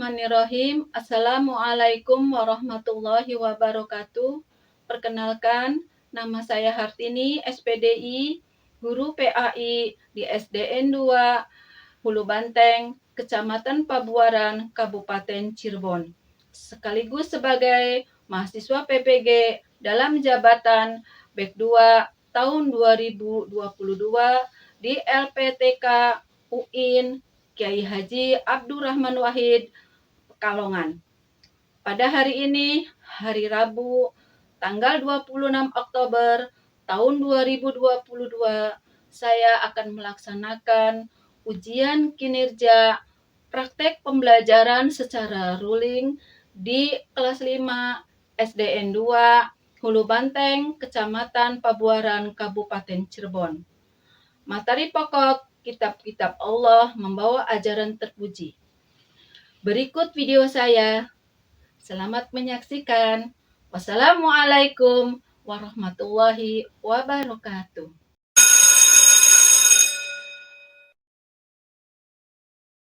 Bismillahirrahmanirrahim. Assalamualaikum warahmatullahi wabarakatuh. Perkenalkan, nama saya Hartini, SPDI, Guru PAI di SDN 2, Hulu Banteng, Kecamatan Pabuaran, Kabupaten Cirebon. Sekaligus sebagai mahasiswa PPG dalam jabatan BEK 2 tahun 2022 di LPTK UIN Kiai Haji Abdurrahman Wahid, Pekalongan. Pada hari ini, hari Rabu, tanggal 26 Oktober tahun 2022, saya akan melaksanakan ujian kinerja praktek pembelajaran secara ruling di kelas 5 SDN 2 Hulu Banteng, Kecamatan Pabuaran, Kabupaten Cirebon. Materi pokok kitab-kitab Allah membawa ajaran terpuji. Berikut video saya. Selamat menyaksikan. Wassalamualaikum warahmatullahi wabarakatuh.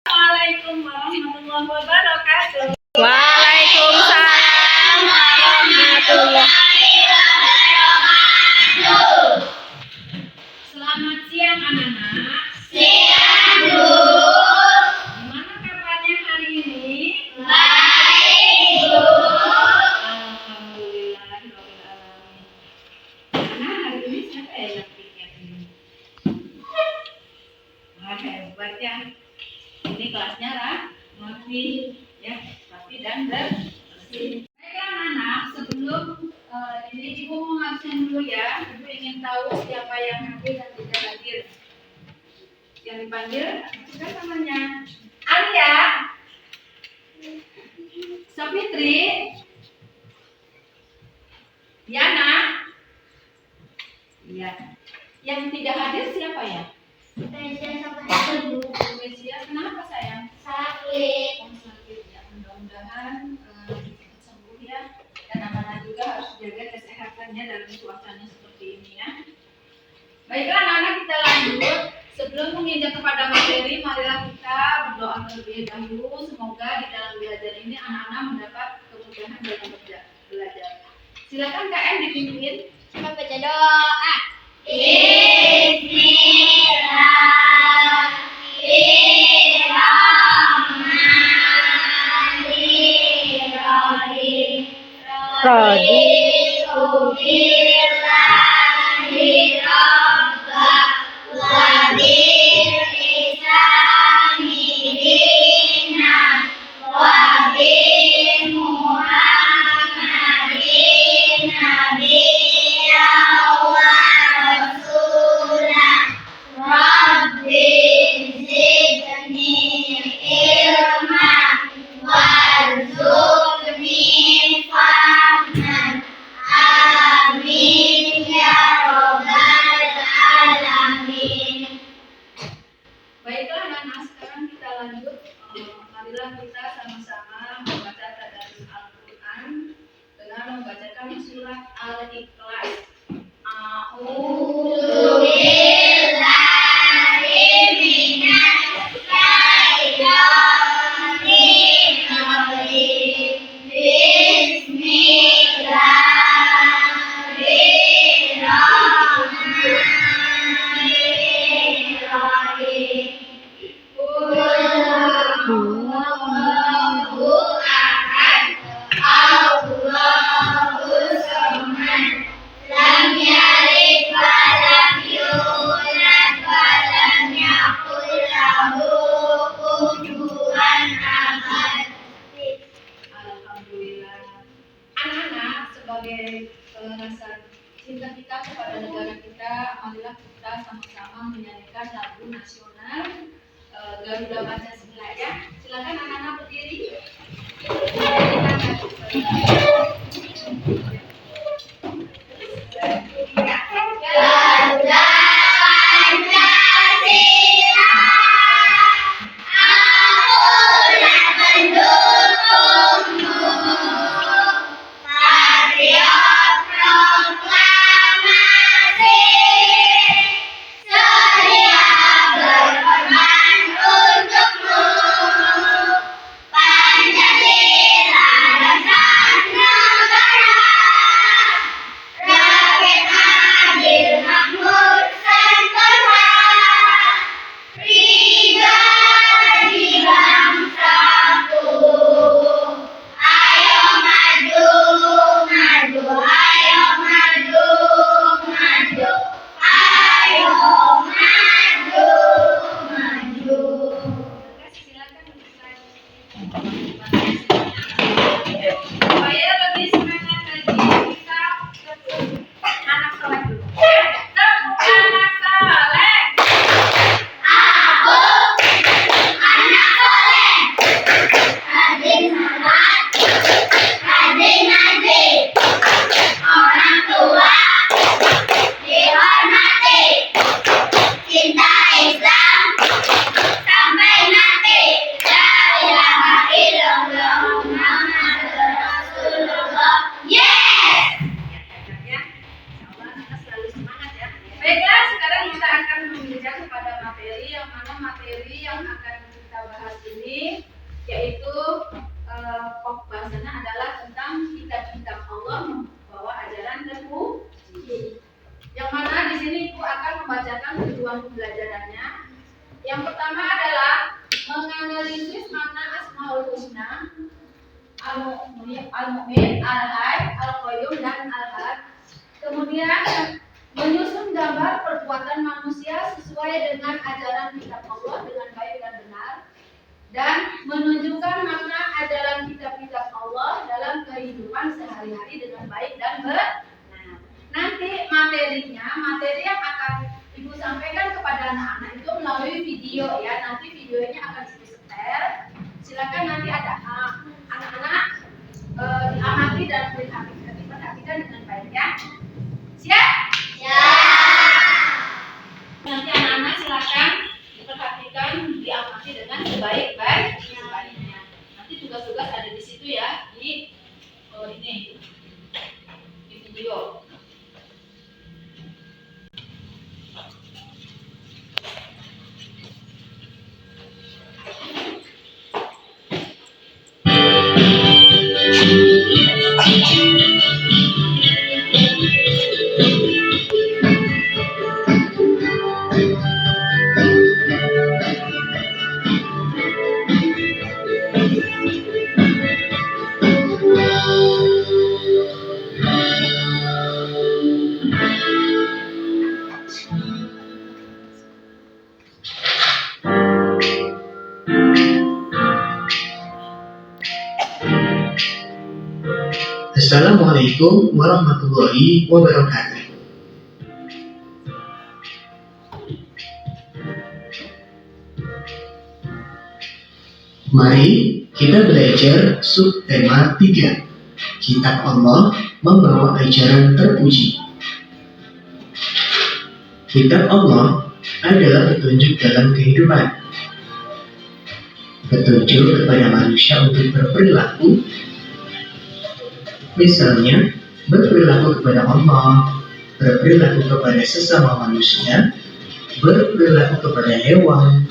Assalamualaikum warahmatullahi wabarakatuh. Waalaikumsalam warahmatullahi wabarakatuh. Selamat siang anak-anak. Siang, Bu. Gimana kabarnya hari ini? Baik, Bu. Alhamdulillahirrahmanirrahim. Nah, hari ini siapa yang tiket ini? Wah, hebat ya. Ini kelasnya rapi, ya, rapi dan bersih. Baiklah anak, sebelum ini Ibu mau absen dulu ya. Ibu ingin tahu siapa yang hadir dan tidak hadir. Yang dipanggil, apa namanya? Alia, Sapitri, Yana. Iya. Yang tidak hadir siapa ya? Mesia, kenapa sayang? Sakit. Sakit ya, mudah-mudahan cepat sembuh ya. Dan anak-anak juga harus jaga kesehatannya dalam suasana seperti ini ya. Baiklah anak-anak, kita lanjut. Sebelum menginjak kepada materi, marilah kita berdoa terlebih dahulu. Semoga di dalam belajar ini anak-anak mendapat kemudahan dalam belajar. Silakan KM dipimpin. Kita baca doa. Bismillahirrahmanirrahim. Raditu billahi rabba wa bil islami dinan wa bi Muhammadin nabiyya wa rasulah. Rabbi zidni ilma warzuqni fahman. Amin ya rabbal alamin. Baiklah anak-anak, sekarang kita lanjut. Marilah kita sama-sama membaca tadarus Al-Quran dengan membacakan surat Al-Ikhlas. A'udzu billahi minasy syaithanir rajim. Bismillahirrahmanirrahim. Qul huwallahu ahad, Allahus samad, lam yalid wa lam yulad wa lam yakul lahu kufuwan ahad. Alhamdulillah. Anak-anak, sebagai rasa cinta kita kepada negara kita, marilah kita sama-sama menyanyikan lagu nasional Garuda Pancasila ya. Silakan anak-anak berdiri. Garuda Pancasila, akulah pendukungmu, patriot proklamasi, sedia berkorban untukmu. sampaikan tujuan pembelajarannya. Yang pertama adalah menganalisis makna Asmaul Husna, Al-Mu'min, Al-Hayy, Al-Qayyum, dan Al-Ahad. Kemudian menyusun gambar perbuatan manusia sesuai dengan ajaran kitab Allah dengan baik dan benar, dan menunjukkan makna ajaran kitab-kitab Allah dalam kehidupan sehari-hari dengan baik dan benar. Nanti materi yang akan Ibu sampaikan kepada anak-anak itu melalui video ya. Nanti videonya akan disetel. Silakan nanti ada anak-anak diamati dan diperhatikan dengan baik ya. Siap? Ya. Nanti anak-anak silakan diperhatikan, diamati dengan sebaik-baiknya. Nanti tugas-tugas ada di situ ya, di video. Assalamualaikum warahmatullahi wabarakatuh. Mari kita belajar subtema 3. Kitab Allah membawa ajaran terpuji. Kitab Allah adalah petunjuk dalam kehidupan. Petunjuk kepada manusia untuk berperilaku. Misalnya, berperilaku kepada Allah, berperilaku kepada sesama manusia, berperilaku kepada hewan,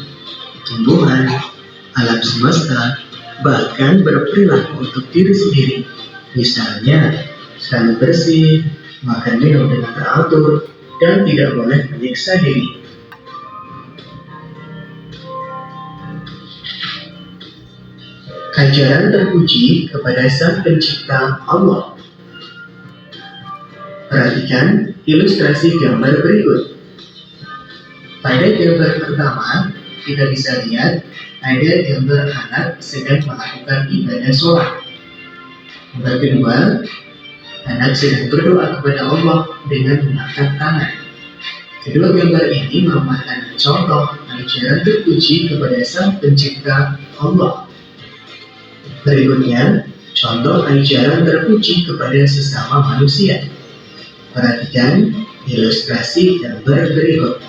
tumbuhan, alam semesta, bahkan berperilaku untuk diri sendiri. Misalnya, selalu bersih, makan minum dengan teratur, dan tidak boleh menyiksa diri. Ajaran terpuji kepada Sang Pencipta Allah. Perhatikan ilustrasi gambar berikut. Pada gambar pertama, kita bisa lihat ada gambar anak sedang melakukan ibadah sholat. Gambar kedua, anak sedang berdoa kepada Allah dengan mengangkat tangan. Kedua gambar ini merupakan contoh ajaran terpuji kepada Sang Pencipta Allah. Berikutnya, contoh ajaran terpuji kepada sesama manusia. Perhatikan ilustrasi gambar berikut.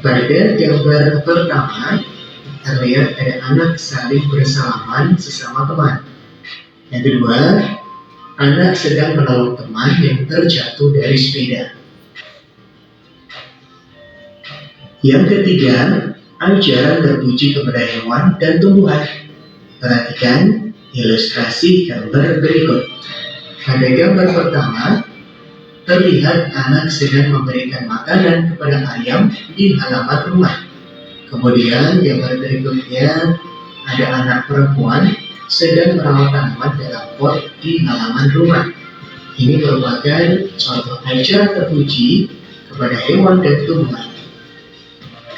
Pada gambar pertama, terlihat ada anak saling bersalaman sesama teman. Yang kedua, anak sedang menolong teman yang terjatuh dari sepeda. Yang ketiga, ajaran terpuji kepada hewan dan tumbuhan. Perhatikan ilustrasi gambar berikut. Pada gambar pertama, terlihat anak sedang memberikan makanan kepada ayam di halaman rumah. Kemudian gambar berikutnya, ada anak perempuan sedang merawat tanaman dalam pot di halaman rumah. Ini merupakan contoh ajaran terpuji kepada hewan dan tumbuhan.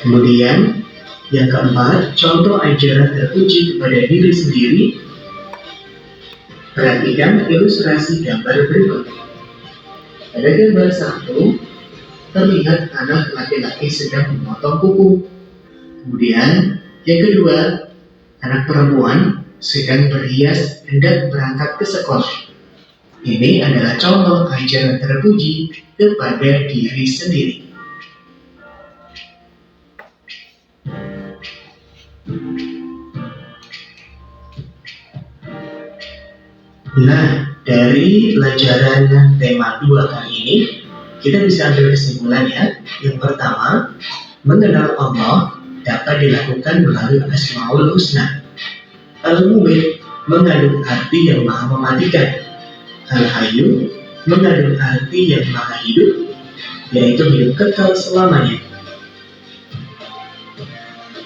Kemudian, yang keempat, contoh ajaran terpuji kepada diri sendiri. Perhatikan ilustrasi gambar berikut. Pada gambar 1, terlihat anak laki-laki sedang memotong kuku. Kemudian, yang kedua, anak perempuan sedang berhias hendak berangkat ke sekolah. Ini adalah contoh ajaran terpuji kepada diri sendiri. Nah, dari pelajaran tema 2 kali ini, kita bisa ambil kesimpulan ya. Yang pertama, mengenal Allah dapat dilakukan melalui Asmaul Husna. Al-Mu'min mengandung arti yang maha mematikan. Al-Hayyu mengandung arti yang maha hidup. yaitu hidup kekal selamanya.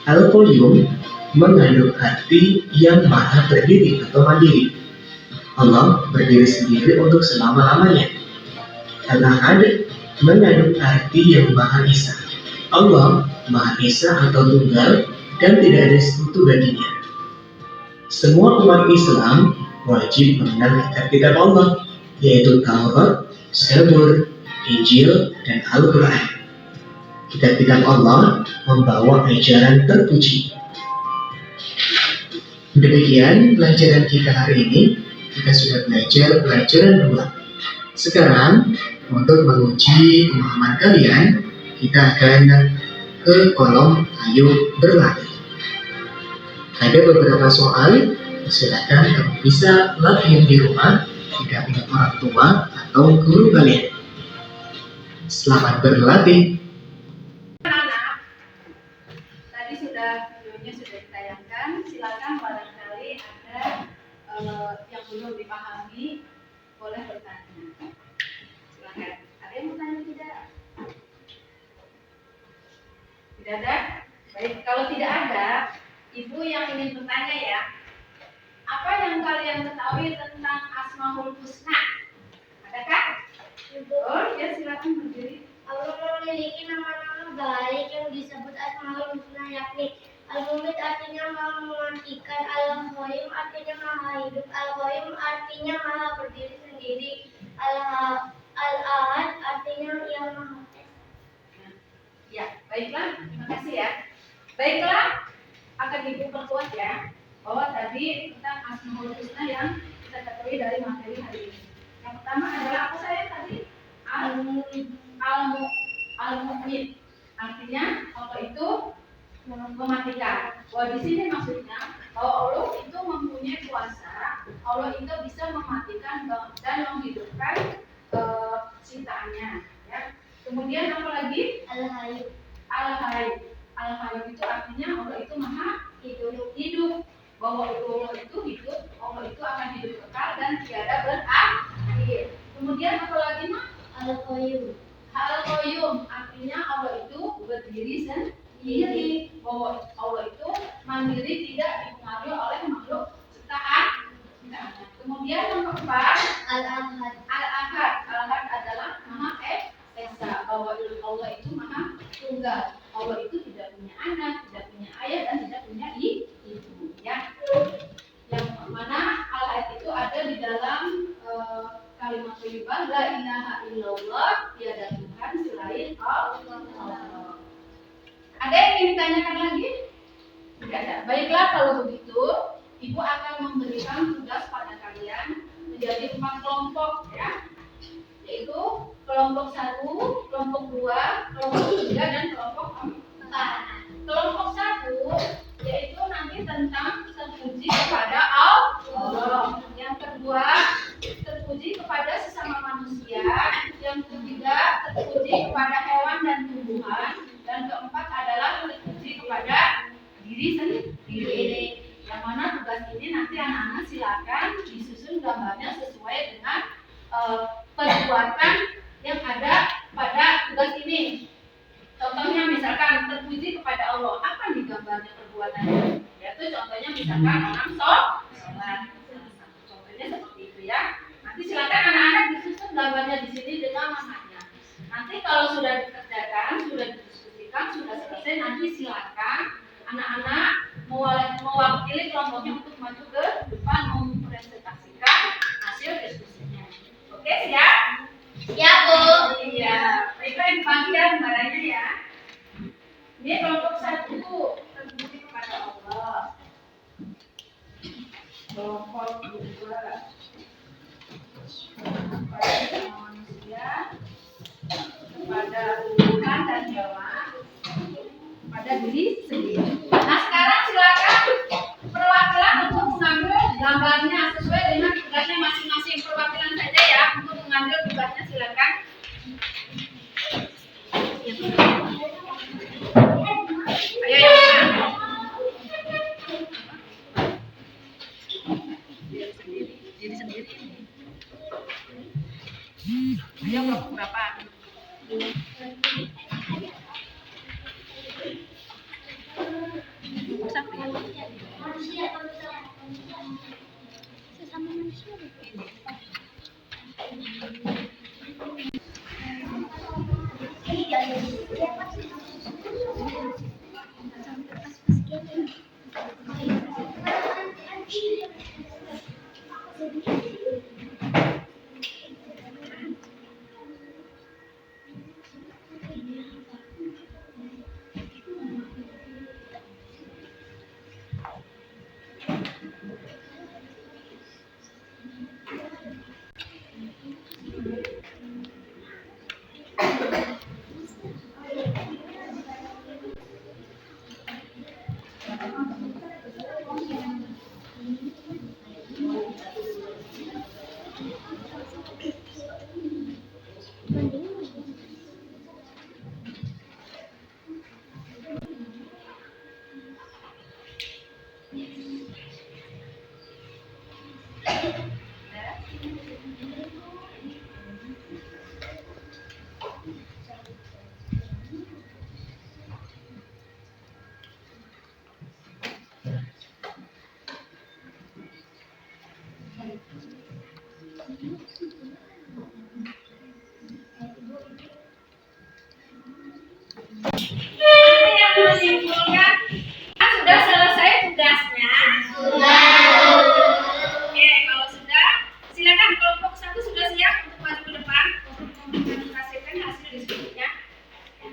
Al-Qayyum mengandung arti yang maha berdiri atau mandiri. Allah berdiri sendiri untuk selama-lamanya. Al-Ahad mengandung arti yang maha esa. Allah maha esa atau tunggal dan tidak ada sekutu baginya. Semua umat Islam wajib mengenal kitab-kitab Allah, yaitu Taurat, Zabur, Injil, dan Al-Quran. Kitab-kitab Allah membawa ajaran terpuji. Demikian pelajaran kita hari ini. Kita sudah belajar pelajaran 2. Sekarang, untuk menguji pemahaman kalian, kita akan ke kolom ayo berlatih. Ada beberapa soal, silakan kamu bisa latihan di rumah jika dengan orang tua atau guru kalian. Selamat berlatih. Anak-anak, tadi videonya sudah ditayangkan. Silakan barangkali ada yang belum dipahami, boleh bertanya. Silakan. Ada yang mau tanya tidak? Tidak ada? Baik, kalau tidak ada, Ibu yang ingin bertanya ya. Apa yang kalian ketahui tentang Asmaul Husna? Adakah? Oh, ya silakan berdiri. Allah memiliki nama-nama baik yang disebut Asmaul Husna, yakni Al-Mumit artinya maha mematikan, Al-Qayyum artinya maha hidup, Al-Qayyum artinya maha berdiri sendiri, Al-Ahad artinya yang maha esa. Ya, baiklah, terima kasih ya. Baiklah, akan Ibu perkuat ya bahwa tadi tentang Asmaul Husna yang kita ketahui dari materi hari ini. Yang pertama adalah apa saya tadi? Al-Mu'min. Artinya Allah itu mematikan. Bahwa di sini maksudnya bahwa Allah itu mempunyai kuasa, Allah itu bisa mematikan dan menghidupkan ciptaannya. Ya. Kemudian apa lagi? Al-Hayy. Al-Hayy itu artinya Allah itu maha hidup. Bahwa Allah itu hidup, Allah itu akan hidup kekal dan tiada berakhir. Kemudian apa lagi mah? Al-Qayyum. Al-Qayyum artinya Allah itu berdiri sendiri. Bahwa Allah itu mandiri, tidak dipengaruhi oleh makhluk ciptaan. Kemudian yang keempat, Al-Ahad. Al-Ahad adalah maha esa. Bahwa Allah itu maha tunggal. Allah itu tidak punya anak, tidak punya ayah, dan tidak punya ibu. Ya. Yang mana Al-Ahad itu ada di dalam kalimat thayyibah la ilaha illallah, tiada Tuhan selain Allah. Ada yang ingin ditanyakan lagi? Tidak ada. Baiklah, kalau begitu Ibu akan memberikan tugas pada kalian menjadi 4 kelompok ya. Yaitu kelompok 1, kelompok 2, kelompok 3, dan kelompok 4. Kelompok 1 yaitu nanti tentang terpuji kepada Allah. Yang kedua, terpuji kepada sesama manusia. Yang ketiga, terpuji kepada hewan dan tumbuhan. Dan keempat adalah terpuji kepada diri sendiri. Yang mana tugas ini nanti anak-anak silakan disusun gambarnya sesuai dengan perbuatan yang ada pada tugas ini. Contohnya misalkan terpuji kepada Allah, apa nih gambarnya perbuatannya? Yaitu contohnya misalkan orang sholat. Contohnya seperti itu ya. Nanti silakan anak-anak disusun gambarnya di sini dengan namanya. Nanti kalau sudah dikerjakan, sudah didiskusikan, sudah selesai, nanti silakan anak-anak mewakili kelompoknya untuk maju ke depan mempresentasikan hasil diskusinya. Oke, siap? Ya, Bu. Iya, baiklah yang bagian barangnya ya. Ini kelompok 1 terpuji kepada Allah. Kelompok 2 kepada sesama manusia, kepada tumbuhan dan hewan, pada diri sendiri. Nah sekarang silakan perwakilan untuk mengambil gambarnya sesuai dengan tugasnya masing-masing. Perwakilan saja ya untuk mengambil tugasnya silakan. Ayo yang mana? Diri sendiri. Ayo kelompok berapa? Yang menyimpulkan, sudah selesai tugasnya. Oke, kalau sudah, silakan kelompok 1 sudah siap untuk maju ke depan untuk mempresentasikan hasil diskusinya.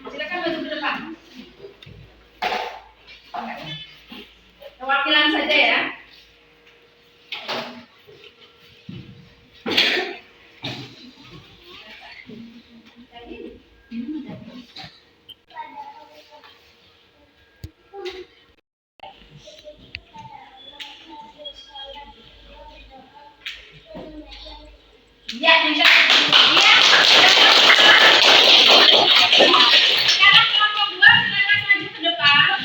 Silakan maju ke depan. Perwakilan saja ya. Ya, yang ya. Sekarang kelompok 2 silakan maju ke depan.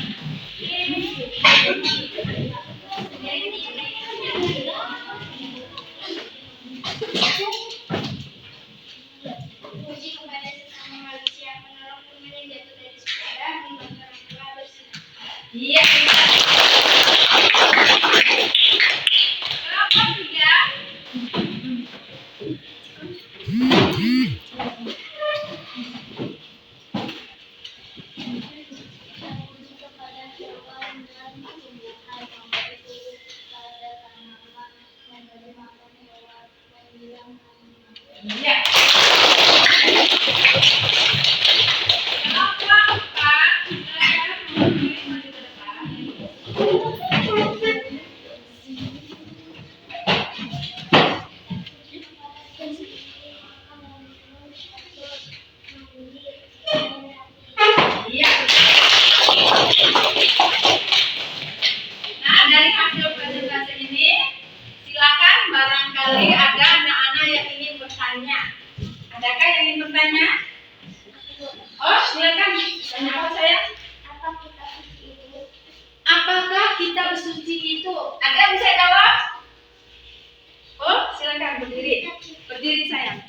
Puji kepada sesama manusia, penolong teman yang jatuh dari sepeda, membantu orang tua bersikap. Iya. Kelompok 3. Puji kepada hewan dan tumbuhan, memberi turut pada tanaman, memberi makan hewan, membilang tanaman. Iya. Kelompok 4 silakan maju ke depan. Iya. Nah, dari hasil presentasi ini, silakan barangkali ada anak-anak yang ingin bertanya. Adakah yang ingin bertanya? Oh, silakan. Tanya apa saya? Apa kita suci itu? Apakah kita bersuci itu? Ada yang bisa jawab? Oh, silakan berdiri. Berdiri sayang.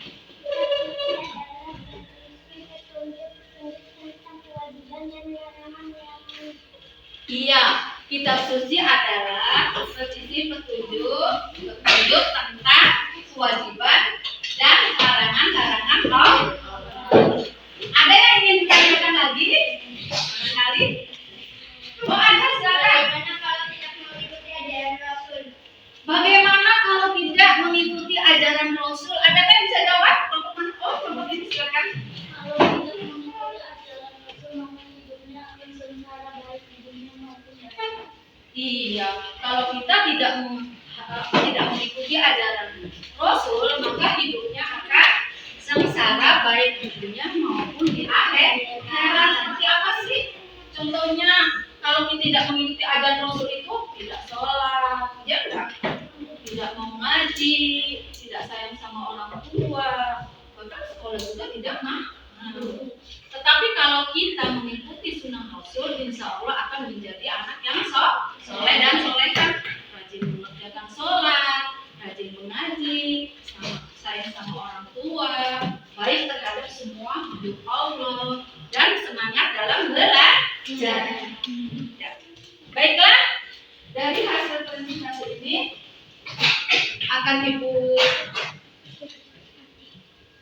Iya, kitab suci adalah berisi petunjuk tentang kewajiban dan larangan-larangan Allah. Ada yang ingin ditanyakan lagi? Kali? Oh, ada, silakan. Bagaimana kalau tidak mengikuti ajaran Bagaimana kalau tidak mengikuti ajaran Rasul? Rasul? Adakah yang bisa jawab? Kelompok mana? Oh, kelompok ini silakan. Kalau tidak mengikuti ajaran Rasul, maka hidupnya akan sengsara baik di dunia maupun di akhirat. Iya, kalau kita tidak mengikuti ajaran Rasul, maka hidupnya akan sengsara baik di dunia maupun di akhirat. Seperti apa sih? Contohnya, kalau kita tidak mengikuti ajaran Rasul itu tidak sholat, ya enggak? Tidak mau ngaji, tidak sayang sama orang tua, bahkan sekolah juga tidak mau. Tetapi kalau kita mengikuti sunnah Rasul, insya Allah akan menjadi anak yang soleh dan solehah, rajin mengerjakan sholat, rajin mengaji, sayang sama orang tua, baik terhadap semua makhluk Allah. Ya. Baiklah, dari hasil presentasi ini akan Ibu.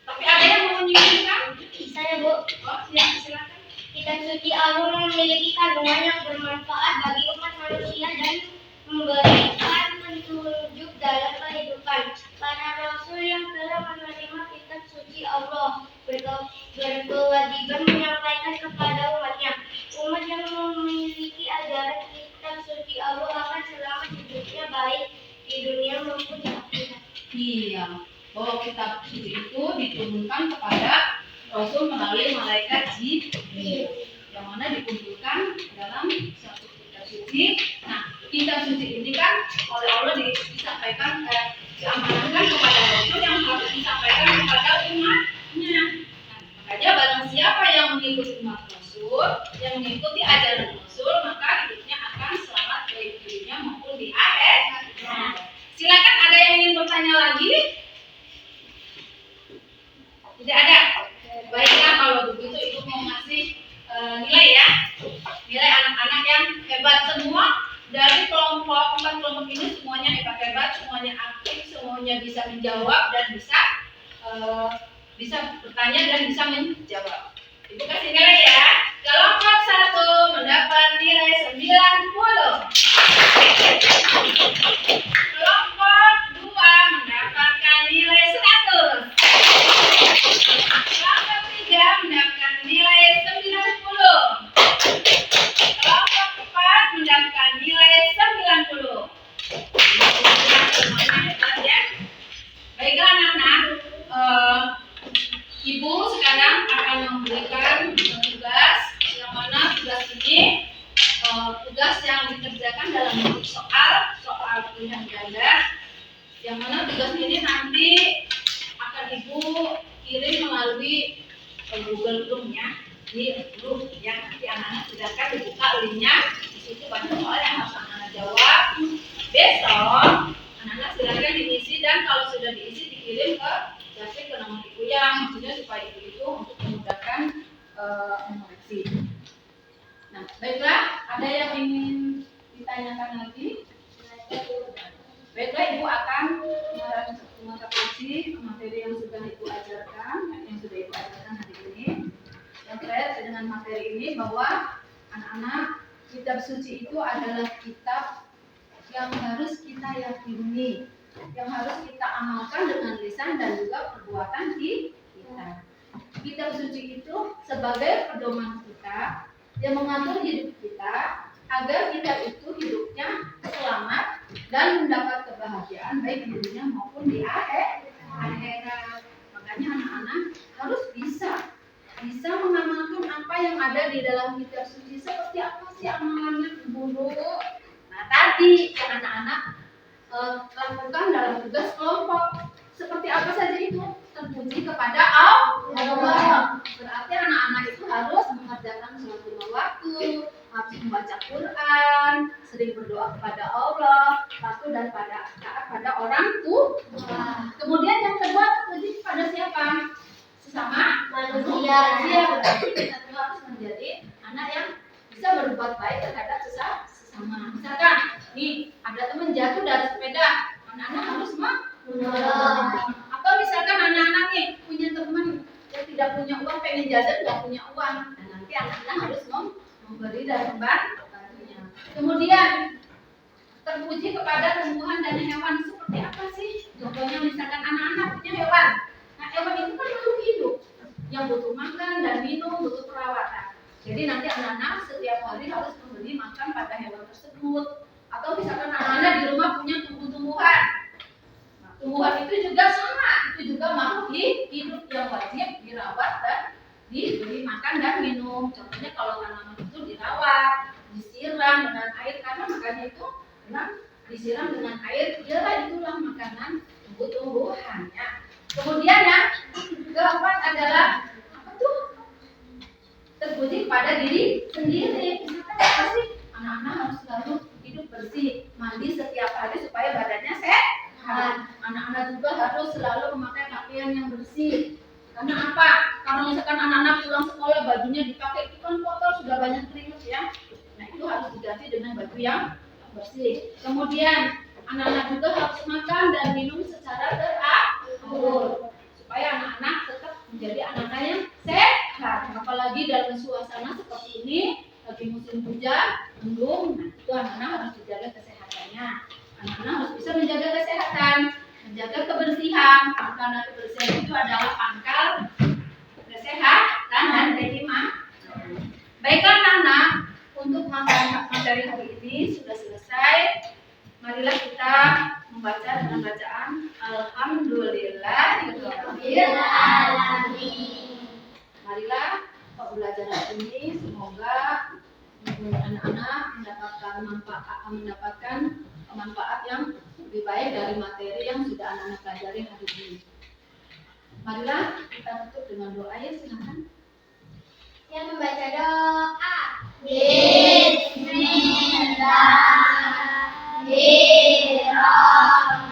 Tapi ada yang mau menyingkirkan? Saya, Bu. Oh, ya, silakan. Kitab suci Al-Quran memiliki kandungan yang bermanfaat bagi umat manusia dan memberikan petunjuk dalam kehidupan. Para rasul yang telah menerima kitab suci Allah berkewajiban menyampaikan kepada umatnya. Umat yang memiliki ajaran kitab suci Allah akan selamat hidupnya baik di dunia maupun di akhirat. Iya, bahwa kitab suci itu diturunkan kepada Rasul melalui malaikat Jibril, yang mana dikumpulkan dalam satu kitab suci. Nah, kitab suci ini kan oleh Allah disampaikan, diamanahkan kepada Rasul yang harus disampaikan kepada umatnya. Nah, makanya barang siapa yang mengikuti umat Rasul, yang mengikuti ajaran Rasul, maka hidupnya akan selamat baik di dunia maupun di akhirat. Nah, silakan, ada yang ingin bertanya lagi? Tidak ada. Baiklah, kalau begitu Ibu mau ngasih nilai ya. Nilai anak-anak yang hebat semua dari kelompok 4 kelompok ini, semuanya hebat-hebat, semuanya aktif, semuanya bisa menjawab dan bisa bertanya dan bisa menjawab. Ibu kasih nilai ya. Kelompok 1 mendapat nilai 90. Kelompok 2 mendapatkan nilai 100. Kelompok 3 mendapatkan nilai 90. Kelompok 4 mendapatkan nilai 90. Semuanya hebat ya. Baiklah anak-anak, Ibu sekarang akan memberikan tugas, yang mana tugas ini tugas yang dikerjakan dalam bentuk soal pilihan ganda, yang mana tugas ini nanti akan Ibu kirim melalui Google Room ya, di grup yang nanti anak-anak silakan dibuka linknya. Di situ banyak soal yang harus anak-anak jawab. Besok anak-anak silakan diisi, dan kalau sudah diisi dikirim ke Japri ke nomor Ibu, yang maksudnya supaya Ibu itu untuk memudahkan mengoreksi. Nah, baiklah, ada yang ingin ditanyakan lagi? Baiklah, Ibu akan mengapresiasi materi yang sudah Ibu ajarkan, yang sudah Ibu ajarkan hari ini. Yang terkait dengan materi ini, bahwa anak-anak, kitab suci itu adalah kitab yang harus kita yakini, yang harus kita amalkan dengan lisan dan juga perbuatan kita. Kitab suci itu sebagai pedoman kita yang mengatur hidup kita agar kita itu hidupnya selamat dan mendapat kebahagiaan baik di dunia maupun di akhirat. Makanya anak-anak harus bisa mengamalkan apa yang ada di dalam kitab suci. Seperti apa sih amalannya, Guru? Nah, tadi yang anak-anak lakukan dalam tugas kelompok. Seperti apa saja itu? Terpuji kepada Allah. Berarti anak-anak itu harus mengerjakan sholat 5 waktu, harus membaca Quran, sering berdoa kepada Allah, patuh dan taat pada orang tua. Kemudian yang kedua, terpuji kepada siapa? Sesama manusia. Berarti kita juga harus menjadi anak yang bisa berbuat baik terhadap sesama. Misalkan, nih ada teman jatuh dari sepeda, anak-anak harus menolong. Atau misalkan anak-anak nih punya teman yang tidak punya uang, pengen jajan nggak punya uang, nah nanti anak-anak harus memberi dan membantunya. Kemudian terpuji kepada tumbuhan dan hewan. Seperti apa sih? Contohnya misalkan anak-anak punya hewan. Nah, hewan itu kan makhluk hidup yang butuh makan dan minum, butuh perawatan. Jadi nanti anak-anak setiap hari harus memberi makan pada hewan tersebut. Atau misalkan anak-anak di rumah punya tumbuh-tumbuhan. Nah, tumbuhan itu juga sama, itu juga makhluk hidup yang wajib dirawat dan diberi makan dan minum. Contohnya kalau tanaman itu dirawat, disiram dengan air, karena makanya itu dengan disiram dengan air, itulah makanan tumbuh-tumbuhannya. Kemudian yang keempat adalah apa tuh? Terpuji pada diri sendiri. Misalkan apa sih? Anak-anak harus selalu hidup bersih, mandi setiap hari supaya badannya sehat. Anak-anak juga harus selalu memakai pakaian yang bersih. Karena apa? Karena misalkan anak-anak pulang sekolah bajunya dipakai itu kan kotor, sudah banyak keringat ya. Nah itu harus diganti dengan baju yang bersih. Kemudian anak-anak juga harus makan dan minum secara teratur supaya anak-anak tetap menjadi anak-anak yang sehat. Apalagi dalam suasana seperti ini, lagi musim hujan, mendung, nah itu anak-anak harus dijaga kesehatannya. Anak-anak harus bisa menjaga kesehatan, menjaga kebersihan, karena kebersihan itu adalah pangkal kesehatan dan kehidupan. Baiklah anak-anak, untuk materi hari ini sudah selesai. Marilah kita membaca dengan bacaan Alhamdulillah. Marilah pembelajaran ini semoga anak-anak mendapatkan manfaat yang lebih baik dari materi yang sudah anak-anak pelajari hari ini. Marilah kita tutup dengan doa ya, silakan. Yang membaca doa. Bismillahirrahmanirrahim.